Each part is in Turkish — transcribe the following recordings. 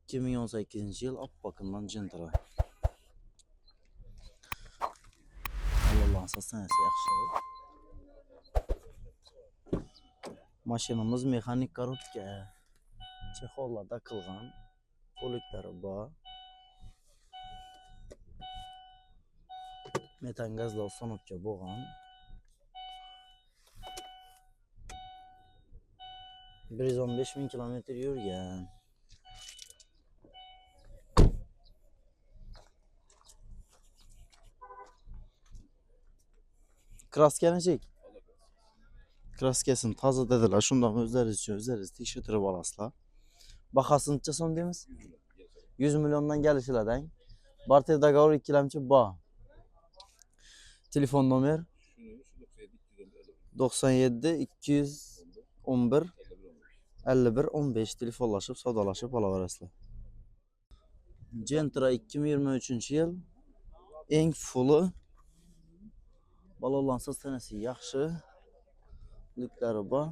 2018 yıl Appakan'dan Gentra. Allah'ın sastanesi yaxşı. Maşinamız mexanik korobka. Çexollarda kılgan. Polikleri var. Metan gazla ustanopka bo'lgan. 115.000 kilometre yurgan. Kraskani çek. Kraskasini toza dedilar. Shundan o'zlaringiz tekshirib olasizlar. Bahasini necha so'm deymiz? 100 milyondan kelishlardan. Barter dogovor ikkilamchi bor. Telefon nomer 97 211 51 15 telefonlashib savdolashib olaverasizlar. Gentra 2023 yil eng fulli balonlansa tanasi yaxshi. Liklari bor.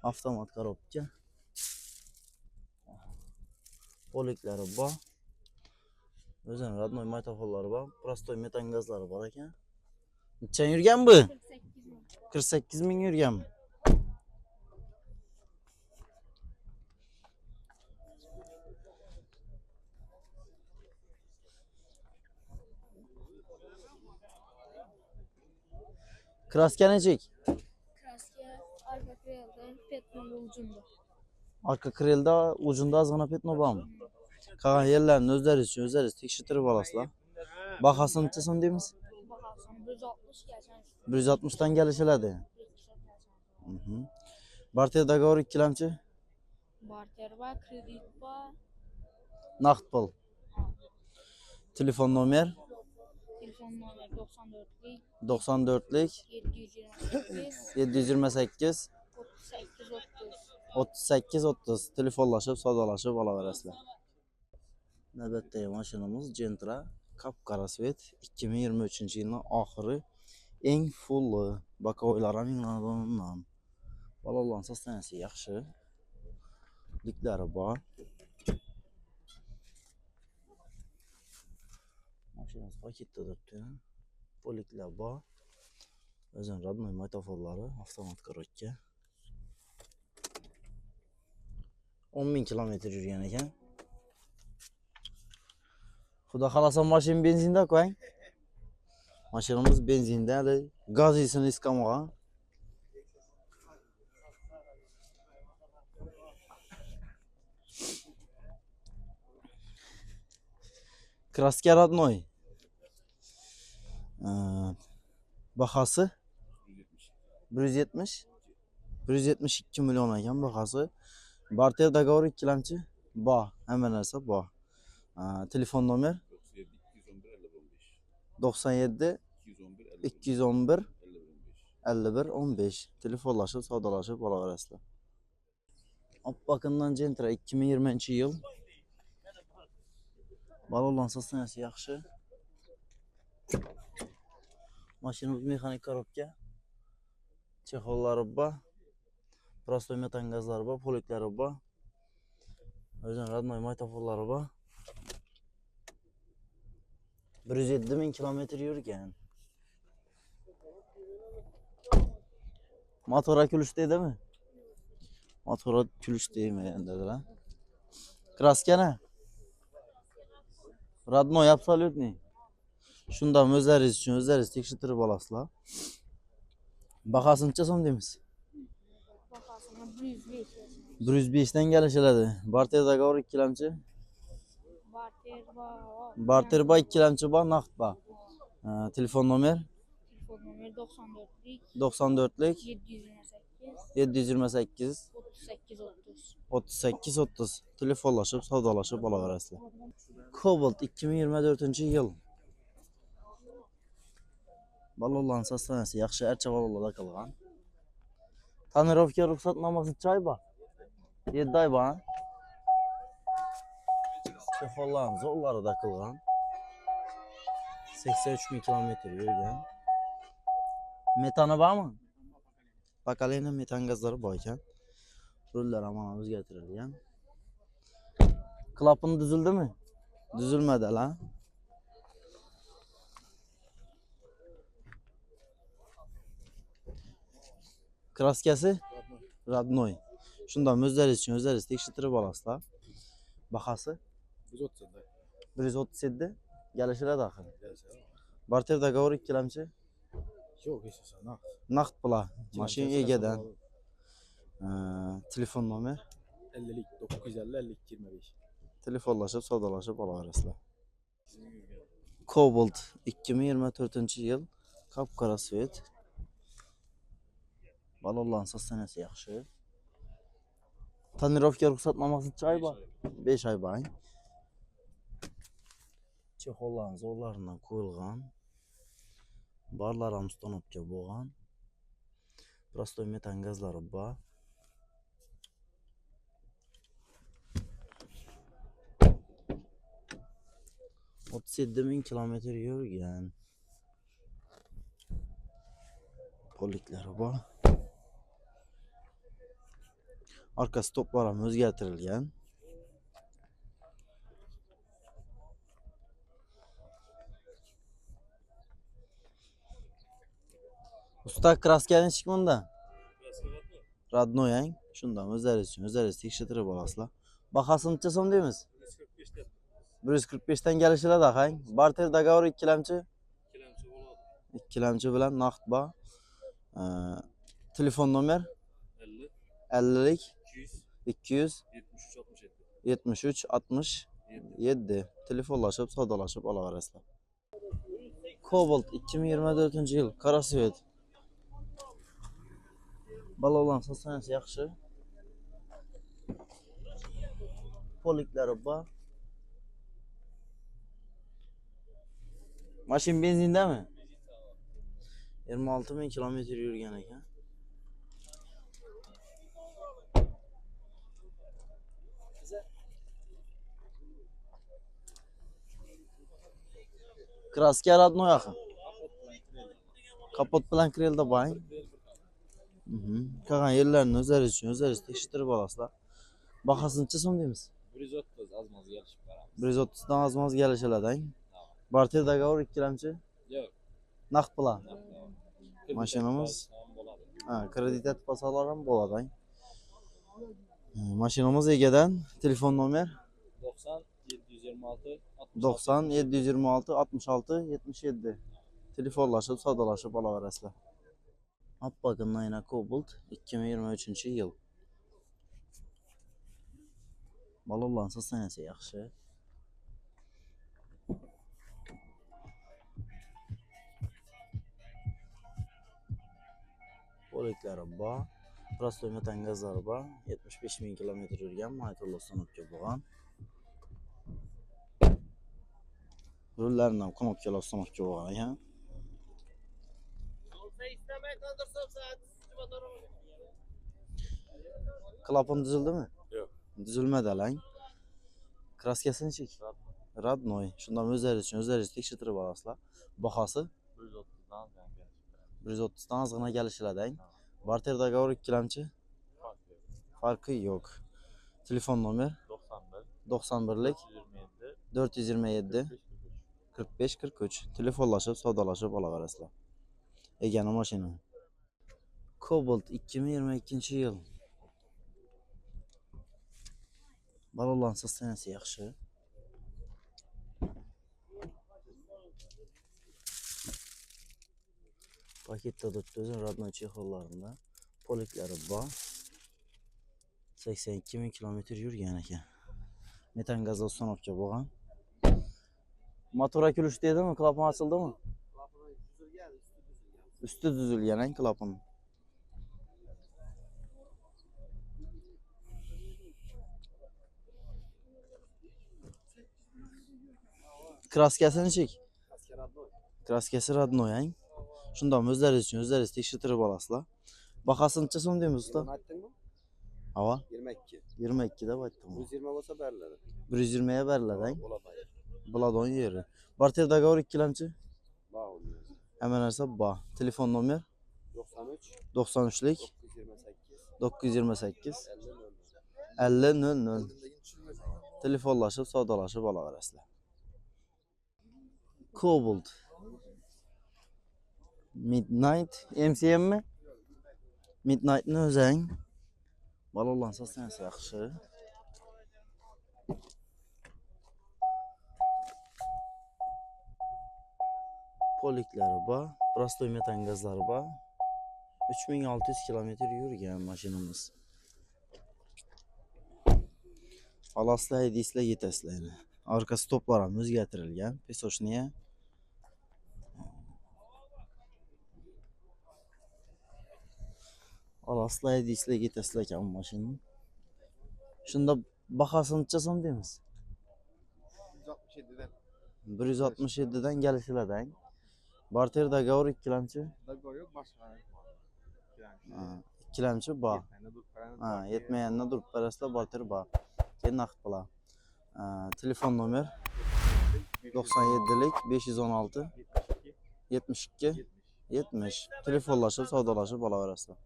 Avtomat korobka. Poliklari bor. O'zining radnoy maytofonlari bor. Prostoy metan gazlari bor ekan. Necha yurgan bu? 48 ming yurgan. Kraska nechik? Kraska arka krelda petno ucunda. Arka krelda ucunda ozgina petno bormi? Qolgan yerlarni o'zlaringiz tekshirib olasizlar. Bahasini necha so'm deymiz? Bahasini 160 gacha. 160 dan kelishiladi. Barter dogovor ikkilamchi? Barter va kredit va Naqd pul. Telefon nomer? Telefon nomer 94lik 94lik 728 728 38 30. 38 30 telefonlashib savdolashib olaverasizlar. Navbatdagi mashinamiz Gentra qap-qora svet 2023-yilning oxiri eng fulli bakovoylar ham yanglanadigan. Balonlar sastanasi yaxshi. Liklari bor. Mashinamiz paketda turibdi. Poliklar bor. O'zining radnoy maytofonlari, avtomat korobka. 10.000 kilometr yurgan ekan. Xudo xolasa mashina benzinda qo'ying. Mashinamiz benzinda, hali gazisini iskamagan. Kraska radnoy. Bahası 170 172 milyon ekan bahası. Barter dogovor ikkilamchi bor, hamma narsa bor. Telefon nomer 97 211 51 15 telefonlashib savdolashib olaverasizlar. Appakandan Gentra 2020-yil. Balonlansa sanasi yaxshi. Mashinamiz mexanik korobka. Çexollari bor. Prostoy metan gazlari bor, poliklari bor. O'zining radnoy maytofonlari bor. 107.000 kilometr yurgan. Motora kulish deydimi? Motora kulish deymagan dedilar. Kraskani? Radnoy absolutniy. Shundan o'zlaringiz tekshirib olasizlar. Bahasini necha so'm deymiz? Bahasini 105 gacha. 105 dan kelishiladi. Barter dogovor ikkilamchi? Barter bor, ikkilamchi bor, naqd bor. Telefon nomer? Telefon nomer 94lik 94lik 728 728 38 30. 38 30 telefonlashib savdolashib olaverasizlar. Cobalt 2024-yil. Balonlar sastanasi yaxshi, archa balonlarda qilgan. Tonirovka ruxsatnomasi choy bor. 7 oy bor. Çexollarni zo'rlarida qilgan. 83.000 kilometr yurgan. Metani bormi? Bakalena metan gazlari bor ekan. Rullar ham o'zgartirilgan. Klapın düzüldü mü? Düzülmedi lan. Kraskesi? Radnoy. Şundan özleriz tekşitirip alasla. Bakası? 137. Gelişine daxil. Barter da gavur ikkilemchi. Yok hiç sana. Naqd pula. Maşin Ege'den. Telefon nomer. 50'lik 950 52 25. Telefonlaşıp, savdalaşıp alaverasizlar. Cobalt 2024-yil. Qapqara svet. Balonlansa sanasi yaxshi. Tonirovka ruxsatnomasi necha oy bor? 5 oy bor. Chexollarni zo'rlaridan qo'yilgan. Barlar ham ustanobga bo'lgan. Prostoy metan gazlari bor. Otuz yetti ming kilometr yurgan. Poliklari bor. Arka stoplar ham o'zgartirilgan. Usta kraska nechik bunda? Radnoy ang. Shundan o'zlaringiz tekshirib olasizlar. Bahasini necha so'm deymiz? 145 dan kelishiladi aqang. Barter dogovor ikkilamchi? Ikkilamchi bilan naqd bor. Telefon nomer 50 lik 200 73 67. Telefonlashib, savdolashib olaverasizlar. Cobalt 2024-yil qora svet. Balonlansa sanasi yaxshi. Poliklari bor. Mashin benzindami? 26 ming kilometr yurgan ekan. Kraska radnoy axı. Kapot bilan kirelda bang. Qolgan yerlarni o'zlaringiz tekshirib olasizlar. Bahasini necha so'm deymiz? 130 azmaz gelişip varamiz. 130 dan azmaz kelishiladi. Barter dogovor ikkilamchi? Yok. Naqd bilan. Mashinamiz kredit etpasalar ham bo'ladi. Mashinamiz Ege'dan. Telefon nomer 90 726 90 726 66 77. Telefonlashib, savdolashib olaverasizlar. Appakin Nayna Cobalt 2023-yil. Balonlansa sanasi yaxshi. Poliklari bor. Prostoy metan gazlari bor. 75 ming kilometr yurgan, Maytullo Sanobga bo'lgan. Rullarini ham Qonotga Sanobga bo'lgan ekan. Klapan düzüldü mü? Yok. Düzülmedi lan. Kraskasini çek. Radnoy. Şundan özleriz tekshirib olasizlar. Bahası 130 dan azgina kelishiladi. Barter dogovor ikkilamchi? Farqi yo'q. Telefon nomer 91 lik 427 45 43. Telefonlashib, savdolashib olaverasizlar. Egani mashina. Cobalt 2022-yil. Balonlansa sanasi yaxshi. Paketda turibdi Radnoy chexollarida. Poliklari bor. 82 ming kilometr yurgan ekan. Metan gazli ustanovka bo'lgan. Motor akilish dedimi? Klapan ochildimi? Üstü düzülgan klapan. Kraskasini chek. Kraskasi Radnoy ang. Shundan o'zlaringiz tekshirib olasizlar. Bahasini necha so'm deymiz usta? Aytdingmi? Ava 22. 22 deb aytdim. 120 bo'lsa beriladi. 120 ga beriladi ang. Bo'ladi. Buladon yeri. Barter dogovor ikkilamchi? Bor. Hamma narsa bor. Telefon nomer 93 93 lik 928 928 50 00. Telefonlaşıb, savdalaşıb ala verəsilər. Cobalt. Midnight. MCM mi? Midnight'ın özəyin. Bala olansa sənsə yaxşı. Polikləri var. Prostoy metan qazları var. 3600 kilometr yürüyən maşinimiz. Alaslı hədislə yetəslərini. Arka stoplarımız gətirilgən. Pesoşniyə. Alaslı hədislə yetəsləkən maşının. Şunda baxasını çıxasın deyimiz. 167'den. 167'den gəlişilədən. Barter da qavur ikiləmçi. Dakika yok başka. Yani. İkiləmçi ba. Ha, yetməyəndə dur pərəslə barter ba. Gen naxt bula. Telefon nomer 97'lik 516 72 70. Telefonlaşıb, savdalaşıb ala verəsilər.